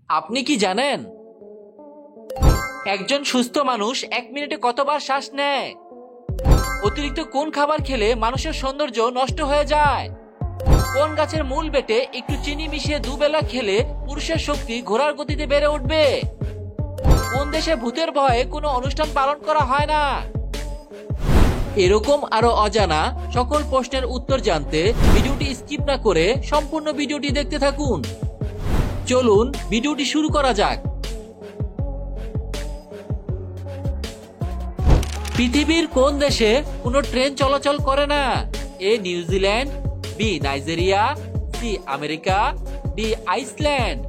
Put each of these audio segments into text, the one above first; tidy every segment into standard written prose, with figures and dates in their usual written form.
আপনি কি জানেন একজন সুস্থ মানুষ 1 মিনিটে কতবার শ্বাস নেয়? অতিরিক্ত কোন খাবার খেলে মানুষের সৌন্দর্য নষ্ট হয়ে যায়? কোন গাছের মূল বেটে একটু চিনি মিশিয়ে দুবেলা খেলে পুরুষের শক্তি ঘোড়ার গতিতে বেড়ে উঠবে? কোন দেশে ভূতের ভয়ে কোনো অনুষ্ঠান পালন করা হয় না? এরকম আরো অজানা সকল প্রশ্নের উত্তর জানতে ভিডিওটি স্কিপ না করে সম্পূর্ণ ভিডিওটি দেখতে থাকুন। চলুন ভিডিওটি শুরু করা যাক। পৃথিবীর কোন দেশে কোনো ট্রেন চলাচল করে না? এ New Zealand, B Nigeria, C America, D Iceland.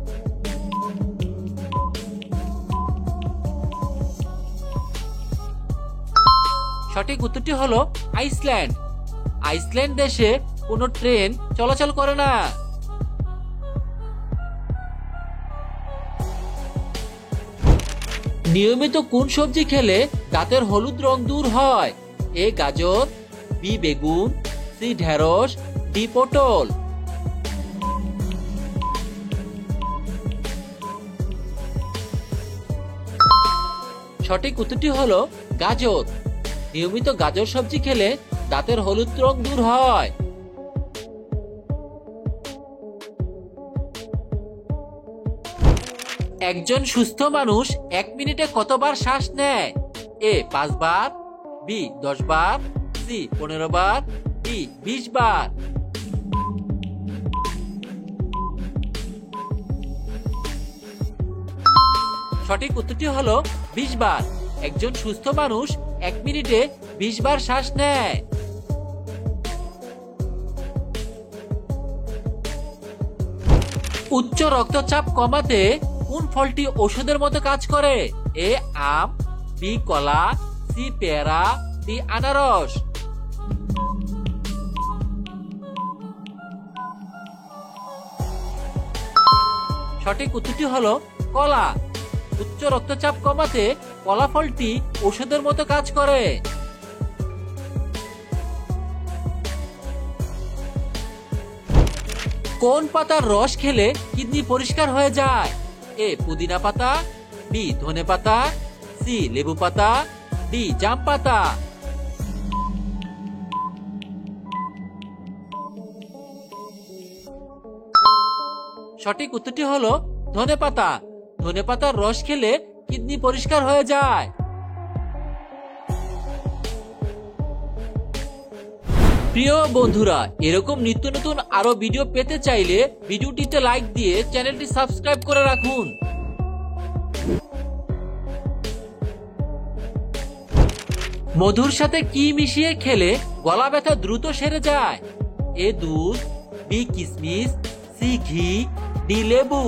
সঠিক উত্তরটি হলো আইসল্যান্ড। আইসল্যান্ড দেশে কোনো ট্রেন চলাচল করে না। নিয়মিত কোন সবজি খেলে দাঁতের হলুদ রং দূর হয়? এ গাজর, বি বেগুন, সি ঢেঁড়স, ডি পটল। সঠিক উত্তরটি হলো গাজর। নিয়মিত গাজর সবজি খেলে দাঁতের হলুদ রং দূর হয়। একজন সুস্থ মানুষ 1 মিনিটে কতবার শ্বাস নেয়? এ 5 বার, বি 10 বার, সি 15 বার, ডি 20 বার। সঠিক উত্তরটি হলো 20 বার। একজন সুস্থ মানুষ 1 মিনিটে 20 বার শ্বাস নেয়। উচ্চ রক্তচাপ কমাতে কোন ফলটি ওষুধের মতো কাজ করে? এ আম, বি কলা, সি পেয়ারা, ডি আনারস। সঠিক উত্তরটি হলো কলা। উচ্চ রক্তচাপ কমাতে কলা ফলটি ওষুধের মতো কাজ করে। কোন পাতার রস খেলে কিডনি পরিষ্কার হয়ে যায়? এ পুদিনা পাতা, বি ধনে পাতা, সি লেবু পাতা, ডি জাম পাতা। সঠিক উত্তরটি হলো ধনে পাতা। ধনে পাতার রস খেলে কিডনি পরিষ্কার হয়ে যায়। প্রিয় বন্ধুরা, এরকম নিত্য নতুন আরো ভিডিও পেতে চাইলে ভিডিওটিতে লাইক দিয়ে চ্যানেলটি সাবস্ক্রাইব করে রাখুন। মধুর সাথে কি মিশিয়ে খেলে গলা ব্যথা দ্রুত সেরে যায়? এ দুধ, বি কিশমিশ, সি ঘি, ডি লেবু।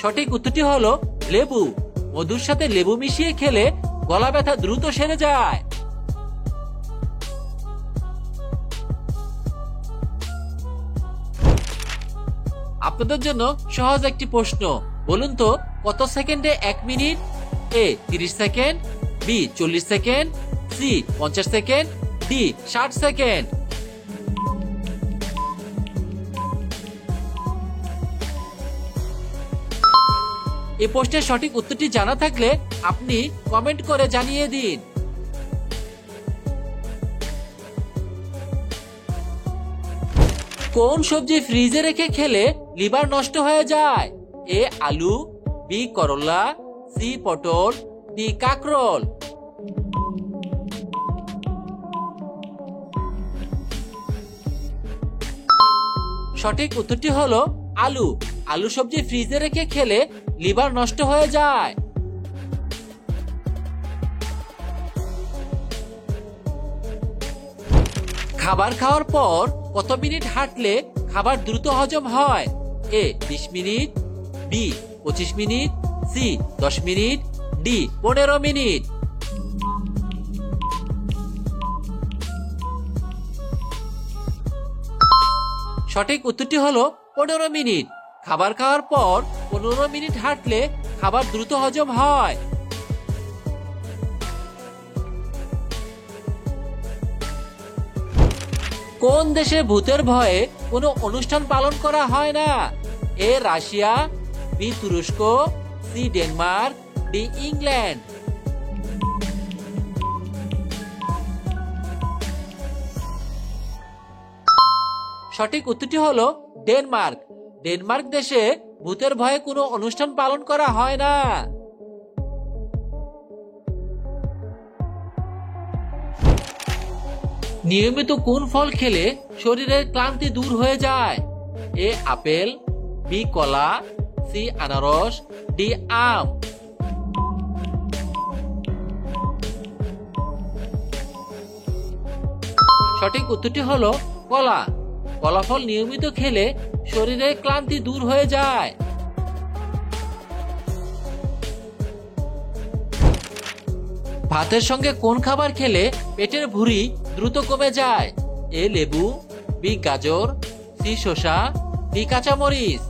সঠিক উত্তরটি হলো লেবু। মধুর সাথে লেবু মিশিয়ে খেলে গলা ব্যথা দ্রুত সেরে যায়। আপনাদের জন্য সহজ একটি প্রশ্ন, বলুন তো কত সেকেন্ডে 1 minute? A 30 second, B 40 second, C 50 second, D 60 second. এই প্রশ্নের সঠিক উত্তরটি জানা থাকলে আপনি কমেন্ট করে জানিয়ে দিন। কোন সবজি ফ্রিজে রেখে খেলে লিভার নষ্ট হয়ে যায়? এ আলু, বি করলা, সি পটল, ডি কাঁকরোল। সঠিক উত্তরটি হলো আলু। আলু সবজি ফ্রিজে রেখে খেলে লিভার নষ্ট হয়ে যায়। খাবার খাওয়ার পর কত মিনিট হাঁটলে খাবার দ্রুত হজম হয়? A 20 minute, B 25 minute, C 10 minute, D 15 minute. সঠিক উত্তরটি হলো 15 মিনিট। খাবার খাওয়ার পর 15 মিনিট হাঁটলে খাবার দ্রুত হজম হয়। কোন দেশে ভূতের ভয়ে কোনো অনুষ্ঠান পালন করা হয় না? এ রাশিয়া, বি তুরস্ক, সি ডেনমার্ক, ডি ইংল্যান্ড। সঠিক উত্তরটি হলো ডেনমার্ক। ডেনমার্ক দেশে ভূতের ভয়ে কোনো অনুষ্ঠান পালন করা হয় না। নিয়মিত কোন ফল খেলে শরীরের ক্লান্তি দূর হয়ে যায়? এ আপেল, বি কলা, সি আনারস, ডি আম। সঠিক উত্তরটি হলো কলা। কলা ফল নিয়মিত খেলে শরীরের ক্লান্তি দূর হয়ে যায়। ভাতের সঙ্গে কোন খাবার খেলে পেটের ভুঁড়ি দ্রুত কমে যায়? এ লেবু, বি গাজর, সি শসা, ডি কাঁচামরিচ।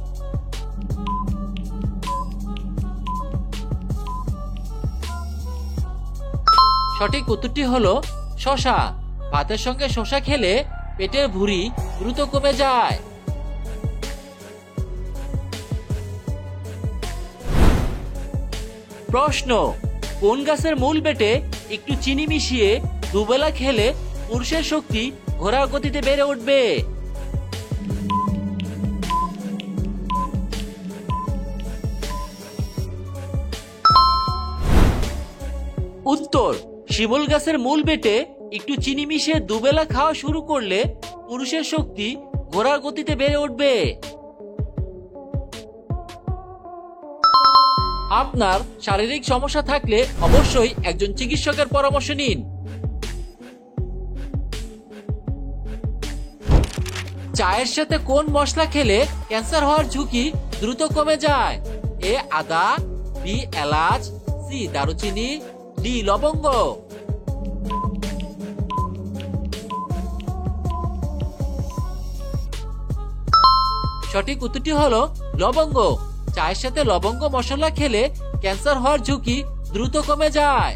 সঠিক উত্তরটি হলো শসা। ভাতের সঙ্গে শসা খেলে পেটের ভুঁড়ি দ্রুত কমে যায়। প্রশ্ন, কোন গাছের মূল বেটে একটু চিনি মিশিয়ে দুবেলা খেলে পুরুষের শক্তি ঘোড়ার গতিতে বেড়ে উঠবে? উত্তর, শিমুল গাছের মূল বেটে একটু চিনি মিশিয়ে দুবেলা খাওয়া শুরু করলে পুরুষের শক্তি ঘোড়ার গতিতে বেড়ে উঠবে। আপনার শারীরিক সমস্যা থাকলে অবশ্যই একজন চিকিৎসকের পরামর্শ নিন। চায়ের সাথে কোন মশলা খেলে ক্যান্সার হওয়ার ঝুঁকি দ্রুত কমে যায়? এ আদা, বি এলাচ, সি দারুচিনি, ডি লবঙ্গ। সঠিক উত্তরটি হলো লবঙ্গ। চায়ের সাথে লবঙ্গ মশলা খেলে ক্যান্সার হওয়ার ঝুঁকি দ্রুত কমে যায়।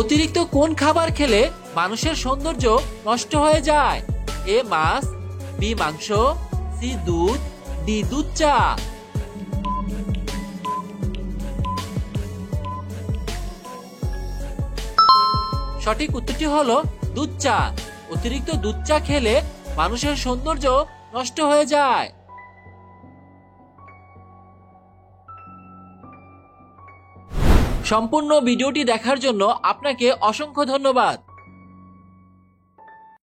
অতিরিক্ত কোন খাবার খেলে মানুষের সৌন্দর্য নষ্ট হয়ে যায়? এ মাছ, বি মাংস, সি দুধ, ডি দুধ চা। সঠিক উত্তরটি হলো দুধ চা। অতিরিক্ত দুধ চা খেলে মানুষের সৌন্দর্য নষ্ট হয়ে যায়। সম্পূর্ণ ভিডিওটি দেখার জন্য আপনাকে অসংখ্য ধন্যবাদ।